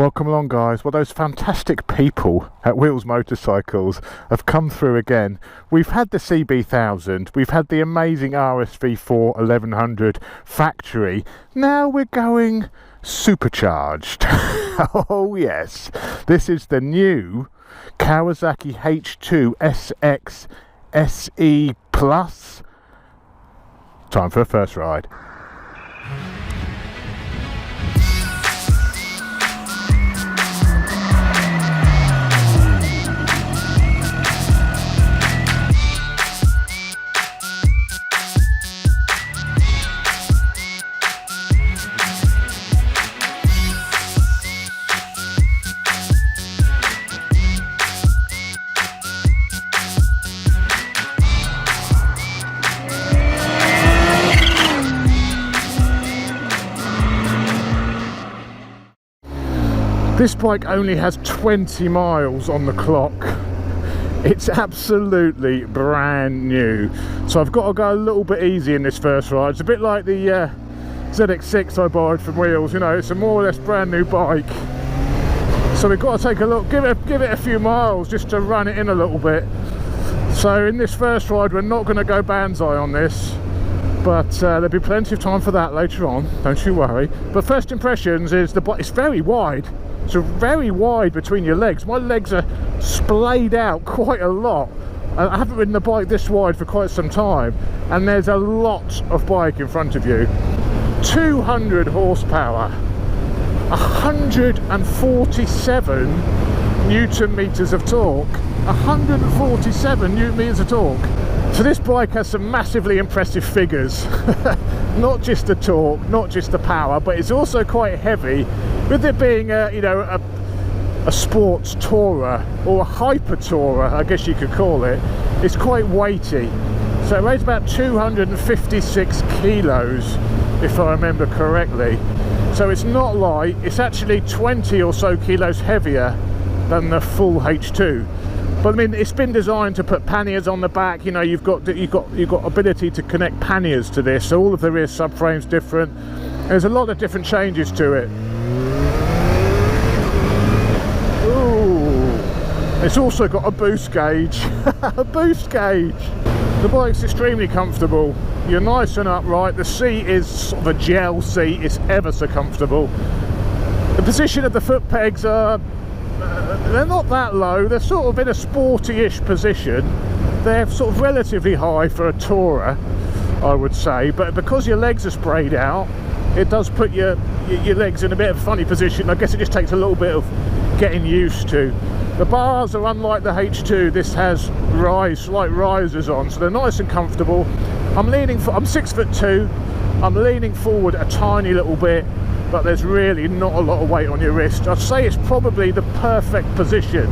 Welcome along, guys. Well, those fantastic people at Wheels Motorcycles have come through again. We've had the CB1000, we've had the amazing RSV4 1100 factory. Now we're going supercharged. Oh yes, this is the new Kawasaki H2 SX SE Plus. Time for a first ride. This bike only has 20 miles on the clock. It's absolutely brand new. So I've got to go a little bit easy in this first ride. It's a bit like the ZX6 I borrowed from Wheels, you know, it's a more or less brand new bike. So we've got to take a look, give it a few miles just to run it in a little bit. So in this first ride we're not going to go banzai on this, but there'll be plenty of time for that later on, don't you worry. But first impressions is the bike is very wide. So very wide between your legs. My legs are splayed out quite a lot. I haven't ridden a bike this wide for quite some time, and there's a lot of bike in front of you. 200 horsepower, 147 newton meters of torque. 147 newton meters of torque. So this bike has some massively impressive figures. Not just the torque, not just the power, but it's also quite heavy. With it being a sports tourer, or a hyper tourer, I guess you could call it, it's quite weighty. So it weighs about 256 kilos, if I remember correctly. So it's not light, it's actually 20 or so kilos heavier than the full H2. But I mean, it's been designed to put panniers on the back. You know, you've got ability to connect panniers to this, so all of the rear subframe's different. There's a lot of different changes to it. It's also got a boost gauge. A boost gauge. The bike's extremely comfortable. You're nice and upright. The seat is sort of a gel seat. It's ever so comfortable. The position of the foot pegs are they're not that low. They're sort of in a sporty-ish position. They're sort of relatively high for a tourer, I would say. But because your legs are sprayed out, it does put your legs in a bit of a funny position. I guess it just takes a little bit of getting used to. The bars are unlike the H2. This has slight risers on, so they're nice and comfortable. I'm 6'2". I'm leaning forward a tiny little bit, but there's really not a lot of weight on your wrist. I'd say it's probably the perfect position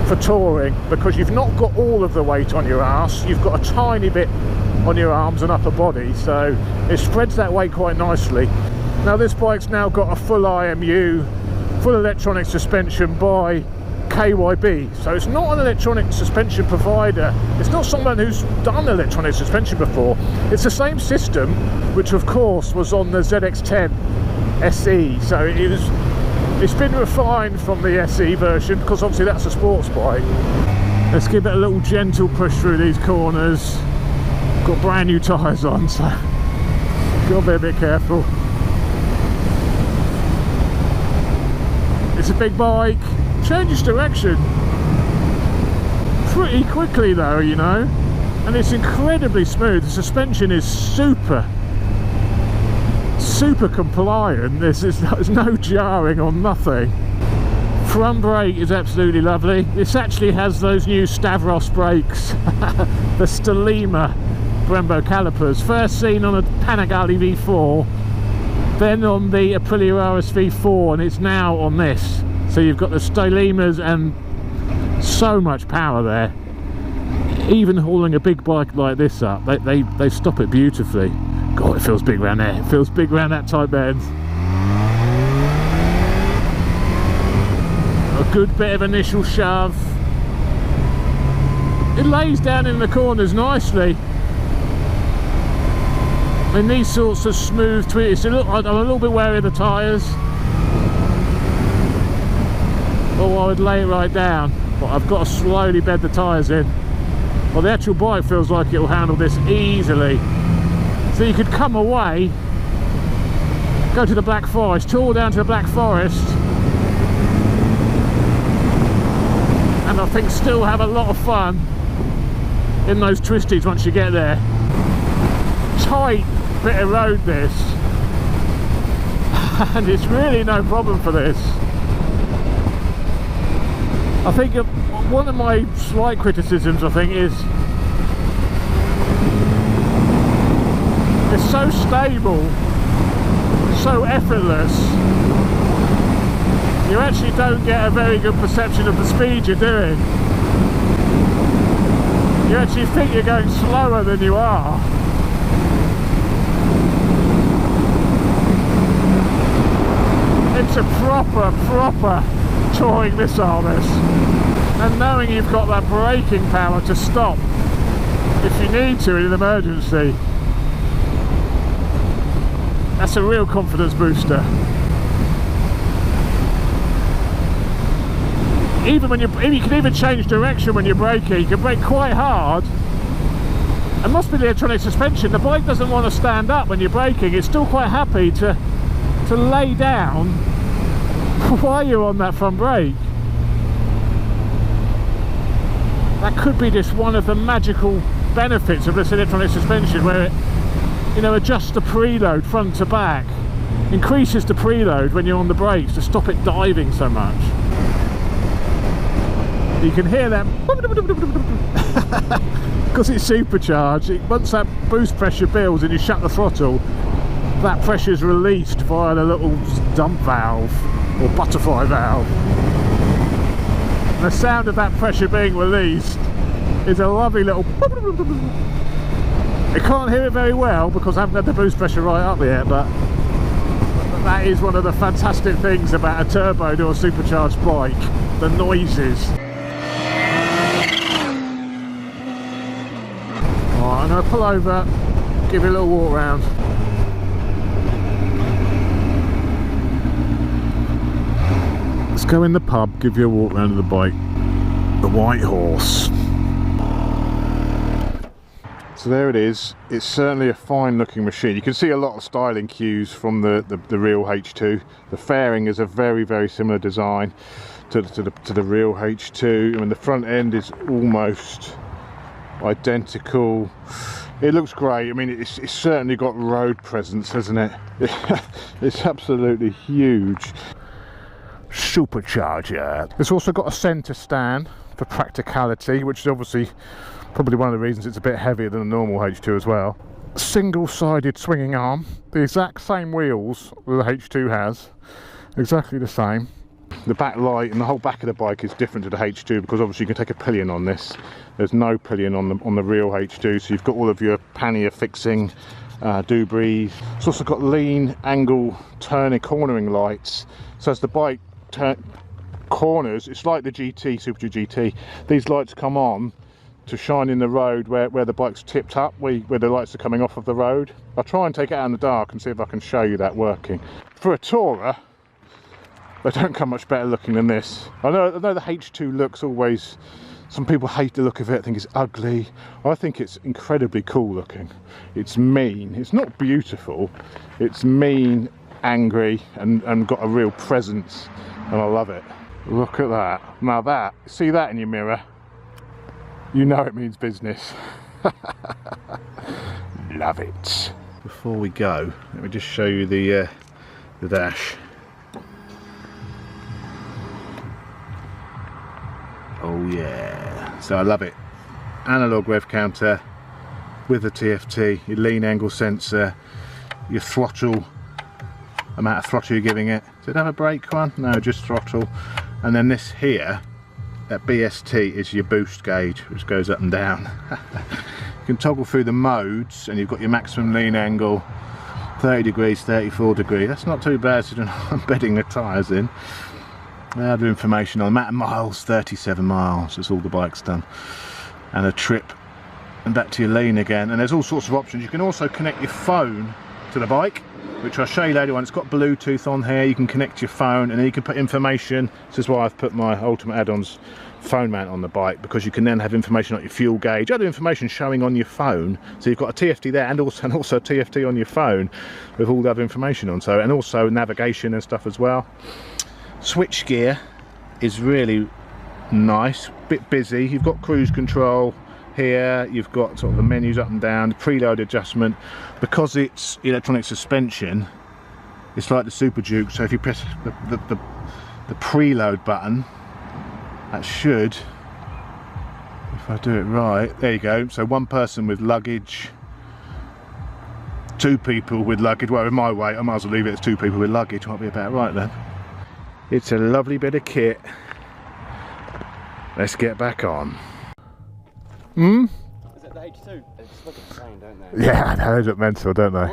for touring, because you've not got all of the weight on your ass. You've got a tiny bit on your arms and upper body, so it spreads that weight quite nicely. Now this bike's now got a full IMU, full electronic suspension by KYB, so it's not an electronic suspension provider. It's not someone who's done electronic suspension before. It's the same system, which of course was on the ZX10 SE, so it's been refined from the SE version, because obviously that's a sports bike. Let's give it a little gentle push through these corners. Got brand new tyres on, so got to be a bit careful. It's a big bike. Changes direction pretty quickly though, you know, and it's incredibly smooth. The suspension is super compliant. There's no jarring or nothing. Front brake is absolutely lovely. This actually has those new Stavros brakes, the Stelima Brembo calipers, first seen on a Panigale V4, then on the Aprilia RSV4, and it's now on this. So you've got the Stelimas and so much power there. Even hauling a big bike like this up, they stop it beautifully. God, it feels big around there. It feels big around that tight bend. A good bit of initial shove. It lays down in the corners nicely. In these sorts of smooth twists, I'm a little bit wary of the tyres. thought I would lay it right down, but I've got to slowly bed the tyres in. Well, the actual bike feels like it will handle this easily. So you could come away, go to the Black Forest, tour down to the Black Forest, and I think still have a lot of fun in those twisties once you get there. Tight bit of road this, and it's really no problem for this. I think one of my slight criticisms, I think, is it's so stable, so effortless, you actually don't get a very good perception of the speed you're doing. You actually think you're going slower than you are. It's a proper touring missile, this. And knowing you've got that braking power to stop if you need to in an emergency, that's a real confidence booster. Even when you can even change direction when you're braking. You can brake quite hard. And must be the electronic suspension. The bike doesn't want to stand up when you're braking. It's still quite happy to lay down while you're on that front brake. That could be just one of the magical benefits of this electronic suspension, where it, you know, adjusts the preload front to back, increases the preload when you're on the brakes to stop it diving so much. You can hear that because it's supercharged. Once that boost pressure builds and you shut the throttle, that pressure is released via the little dump valve or butterfly valve. And the sound of that pressure being released is a lovely little. I can't hear it very well because I haven't had the boost pressure right up yet, but that is one of the fantastic things about a turboed or supercharged bike, the noises. Alright, I'm going to pull over, give you a little walk round. Let's go in the pub, give you a walk round of the bike. The White Horse. So there it is. It's certainly a fine looking machine. You can see a lot of styling cues from the real H2. The fairing is a very similar design to the real H2. I mean, the front end is almost identical. It looks great. I mean, it's certainly got road presence, hasn't it? It's absolutely huge. Supercharger. It's also got a centre stand for practicality, which is obviously probably one of the reasons it's a bit heavier than a normal H2 as well. Single-sided swinging arm, the exact same wheels that the H2 has, exactly the same. The back light and the whole back of the bike is different to the H2 because obviously you can take a pillion on this. There's no pillion on the real H2, so you've got all of your pannier fixing, debris. It's also got lean angle cornering lights, so as the bike corners, it's like the GT, Super GT. These lights come on to shine in the road where the bike's tipped up, where the lights are coming off of the road. I'll try and take it out in the dark and see if I can show you that working. For a tourer, they don't come much better looking than this. I know the H2 looks always, some people hate the look of it, think it's ugly. I think it's incredibly cool looking. It's mean, it's not beautiful, it's mean, angry, and got a real presence, and I love it. Look at that. Now that, see that in your mirror, you know it means business. Love it. Before we go, let me just show you the dash. Oh yeah, so I love it. Analog rev counter with the TFT, your lean angle sensor, your throttle, amount of throttle you're giving it. Does it have a brake one? No, just throttle. And then this here, that BST, is your boost gauge, which goes up and down. You can toggle through the modes and you've got your maximum lean angle, 30 degrees, 34 degrees. That's not too bad, so I'm bedding the tyres in. Other information on amount of miles, 37 miles, that's all the bike's done. And a trip, and back to your lean again. And there's all sorts of options. You can also connect your phone to the bike, which I'll show you later on. It's got Bluetooth on here, you can connect your phone and then you can put information. This is why I've put my Ultimate Addons phone mount on the bike, because you can then have information like your fuel gauge, other information showing on your phone. So you've got a TFT there and also a TFT on your phone with all the other information on, so, and also navigation and stuff as well. Switch gear is really nice, bit busy. You've got cruise control here, you've got sort of the menus up and down, the preload adjustment. Because it's electronic suspension, it's like the Super Duke, so if you press the preload button, that should, if I do it right, there you go. So one person with luggage, two people with luggage. Well, in my weight, I might as well leave it as two people with luggage. Might be about right then. It's a lovely bit of kit. Let's get back on. Is it the H2? They just look the same, don't they? Yeah, they look mental, don't they?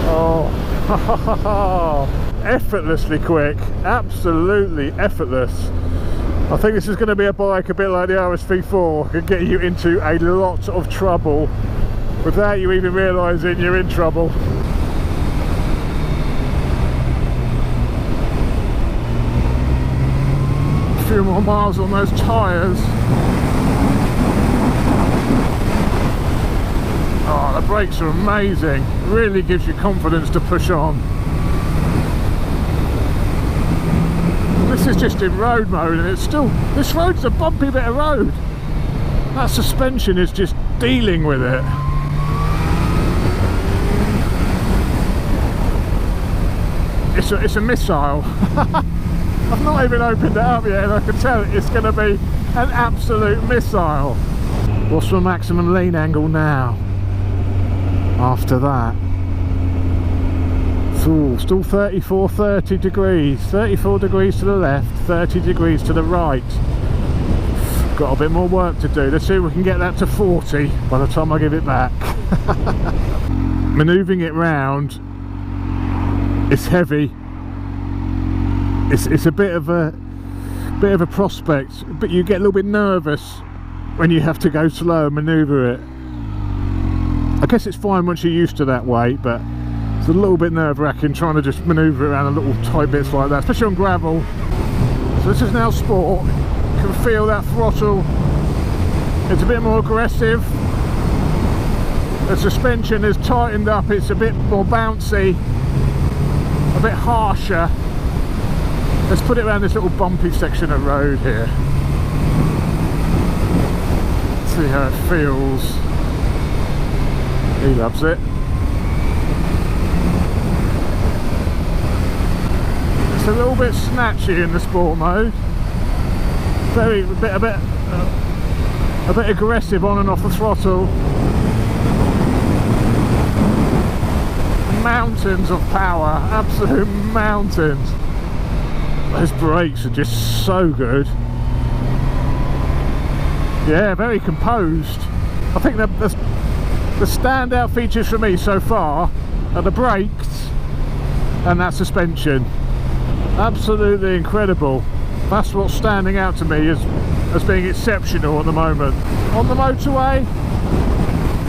Oh. Effortlessly quick, absolutely effortless. I think this is going to be a bike a bit like the RSV4, could get you into a lot of trouble without you even realising you're in trouble. A few more miles on those tyres. Oh, the brakes are amazing. Really gives you confidence to push on. This is just in road mode and it's still, this road's a bumpy bit of road. That suspension is just dealing with it. It's a missile. I've not even opened it up yet and I can tell it's going to be an absolute missile. What's my maximum lean angle now? After that, ooh, still 30 degrees, 34 degrees to the left, 30 degrees to the right. Got a bit more work to do. Let's see if we can get that to 40 by the time I give it back. Manoeuvring it round, it's heavy. It's a bit of a prospect, but you get a little bit nervous when you have to go slow and manoeuvre it. I guess it's fine once you're used to that weight, but it's a little bit nerve-wracking trying to just manoeuvre around a little tight bits like that, especially on gravel. So this is now sport. You can feel that throttle. It's a bit more aggressive. The suspension is tightened up. It's a bit more bouncy, a bit harsher. Let's put it around this little bumpy section of road here. See how it feels. He loves it. It's a little bit snatchy in the sport mode. A bit aggressive on and off the throttle. Mountains of power, absolute mountains. Those brakes are just so good. Yeah, very composed. I think the standout features for me so far are the brakes and that suspension. Absolutely incredible. That's what's standing out to me as being exceptional at the moment. On the motorway,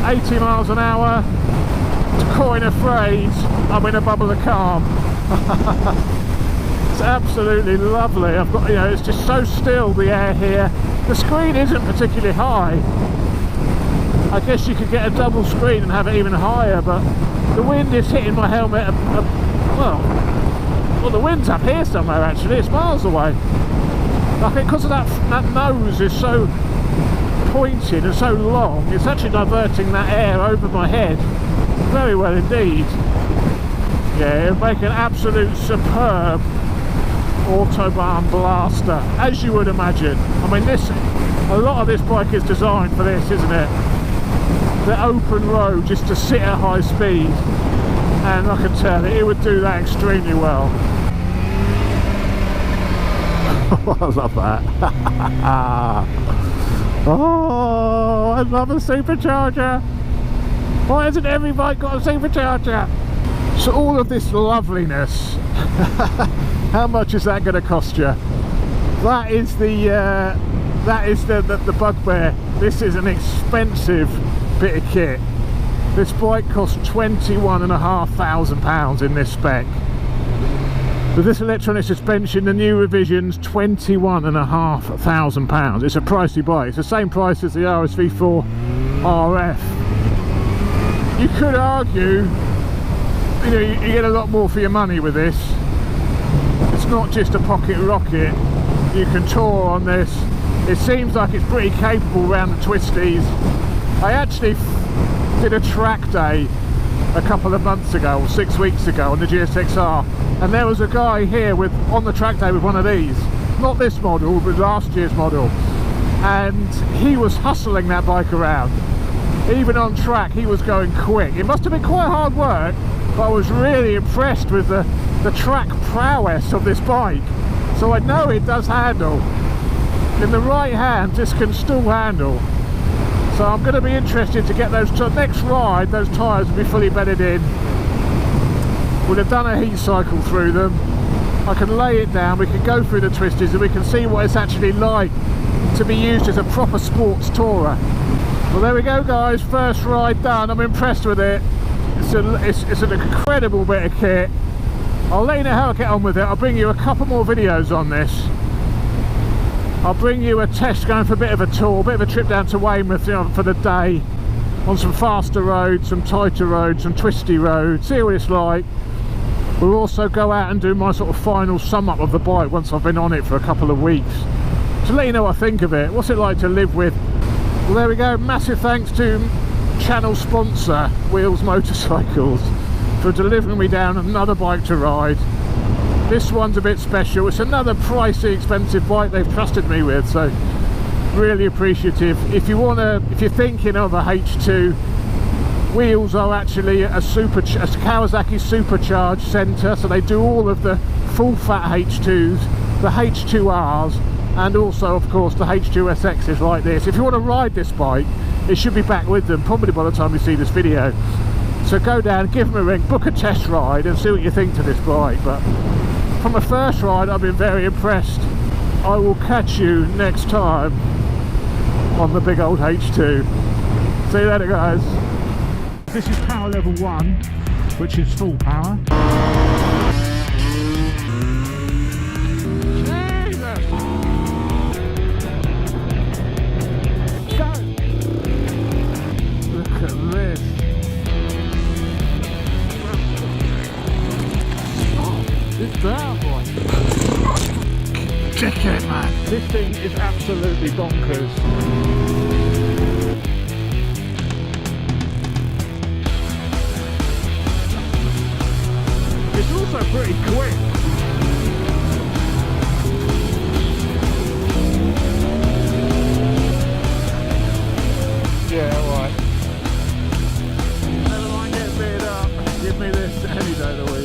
80 miles an hour, to coin a phrase, I'm in a bubble of calm. It's absolutely lovely. I've got, it's just so still, the air here. The screen isn't particularly high. I guess you could get a double screen and have it even higher, but the wind is hitting my helmet. Well, the wind's up here somewhere actually. It's miles away. I think because of that nose is so pointed and so long, it's actually diverting that air over my head very well indeed. Yeah, it'll make an absolute superb autobahn blaster, as you would imagine. I mean, a lot of this bike is designed for this, isn't it? The open road, just to sit at high speed, and I can tell it would do that extremely well. I love that. Oh, I love a supercharger. Why hasn't every bike got a supercharger? So all of this loveliness, how much is that going to cost you? That is the bugbear This is an expensive bit of kit. This bike costs £21,500 in this spec. With this electronic suspension, the new revision's £21,500. It's a pricey bike. It's the same price as the RSV4 RF. You could argue, you know, you get a lot more for your money with this. It's not just a pocket rocket. You can tour on this. It seems like it's pretty capable around the twisties. I actually did a track day a couple of months ago, or 6 weeks ago, on the GSXR, and there was a guy here on the track day with one of these, not this model but last year's model, and he was hustling that bike around. Even on track he was going quick. It must have been quite hard work, but I was really impressed with the track prowess of this bike. So I know it does handle. In the right hand this can still handle. So I'm going to be interested to get those next ride. Those tyres will be fully bedded in. We'll have done a heat cycle through them. I can lay it down, we can go through the twisties, and we can see what it's actually like to be used as a proper sports tourer. Well, there we go guys, first ride done. I'm impressed with it. It's an incredible bit of kit. I'll let you know how I get on with it. I'll bring you a couple more videos on this. I'll bring you a test going for a bit of a tour, a bit of a trip down to Weymouth, you know, for the day, on some faster roads, some tighter roads, some twisty roads, see what it's like. We'll also go out and do my sort of final sum up of the bike once I've been on it for a couple of weeks, to let you know what I think of it. What's it like to live with? Well, there we go. Massive thanks to channel sponsor Wheels Motorcycles for delivering me down another bike to ride. This one's a bit special. It's another pricey, expensive bike they've trusted me with, so really appreciative. If you're thinking of a H2, Wheels are actually a Kawasaki supercharged centre, so they do all of the full fat H2s, the H2Rs, and also of course the H2SXs like this. If you want to ride this bike, it should be back with them probably by the time you see this video. So go down, give them a ring, book a test ride and see what you think to this bike. But from a first ride I've been very impressed. I will catch you next time on the big old H2. See you later guys. This is power level 1, which is full power. Go! Look at this. It's that one. Check it, man. This thing is absolutely bonkers. It's also pretty quick. Yeah, right. Never mind getting beat up. Give me this any day of the week.